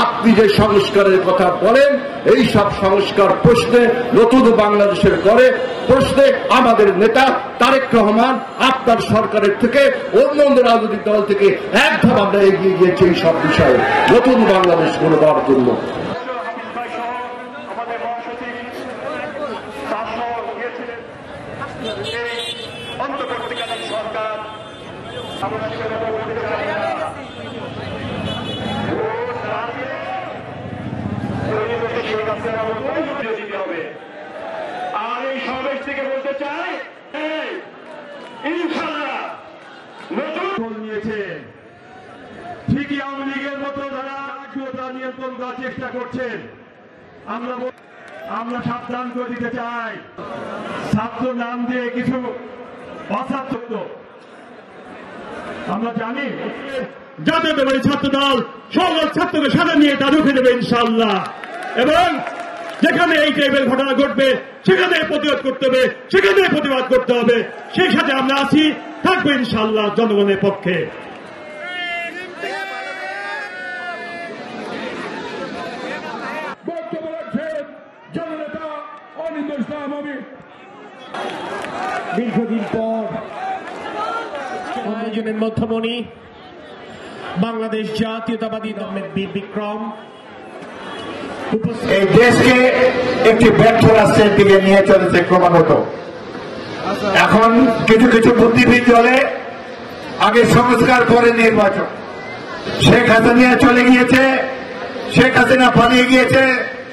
আপনি যে সংস্কারের কথা বলেন, এই সব সংস্কার প্রশ্নে নতুন বাংলাদেশের করে প্রশ্নে আমাদের নেতা তারেক রহমান আপনার সরকারের থেকে অন্য অন্য রাজনৈতিক দল থেকে এক ধাপ আমরা এগিয়ে গিয়েছি এই সব বিষয়ে নতুন বাংলাদেশ গড়বার জন্য। আর এই সমাবেশ থেকে বলতে চাই, ইনশাআল্লাহ নতুন নিয়েছে ঠিকই আওয়ামী লীগের মতো যারা রাষ্ট্রীয়তা নিয়ন্ত্রণ করার চেষ্টা করছেন, আমরা সাবধান করে দিতে চাই। ছাত্র নাম দিয়ে কিছু অছাত্র আমরা জানি জাতীয়তাবাদী ছাত্র দল সকল ছাত্রকে সাথে নিয়ে তা রুখে দেবে ইনশাআল্লাহ। এবং যেখানে এই টাইপের ঘটনা ঘটবে সেখানে প্রতিরোধ করতে হবে, সেখানে প্রতিবাদ করতে হবে। সেই সাথে আমরা আছি, থাকবো ইনশাআল্লাহ জনগণের পক্ষে। জননেতা অনিন্দ ইসলাম দীর্ঘদিন পর আয়োজনের মধ্যমণি বাংলাদেশ জাতীয়তাবাদী দলের বীর বিক্রম এই দেশকে একটি ব্যর্থ রাষ্ট্রের দিকে নিয়ে চলেছে ক্রমাগত। এখন কিছু কিছু বুদ্ধিবীদ চলে আগে সংস্কার পরে নির্বাচন। শেখ হাসিনা চলে গিয়েছে, শেখ হাসিনা পালিয়ে গিয়েছে,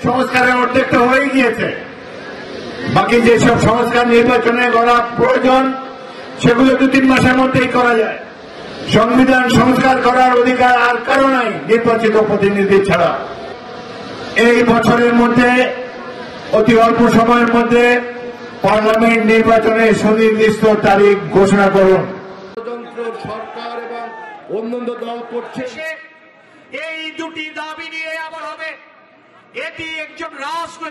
সংস্কারের অর্ধেকটা হয়ে গিয়েছে। বাকি যেসব সংস্কার নির্বাচনে করা প্রয়োজন সেগুলো 2-3 মাসের মধ্যেই করা যায়। সংবিধান সংস্কার করার অধিকার আর কারো নাই নির্বাচিত প্রতিনিধি ছাড়া। এই বছরের মধ্যে অতি অল্প সময়ের মধ্যে পার্লামেন্ট নির্বাচনের সুনির্দিষ্ট তারিখ ঘোষণা করুন। সরকার এবং অন্যান্য দল করছে, এই দুটি দাবি নিয়ে আবার হবে। এটি একজন রাজনৈতিক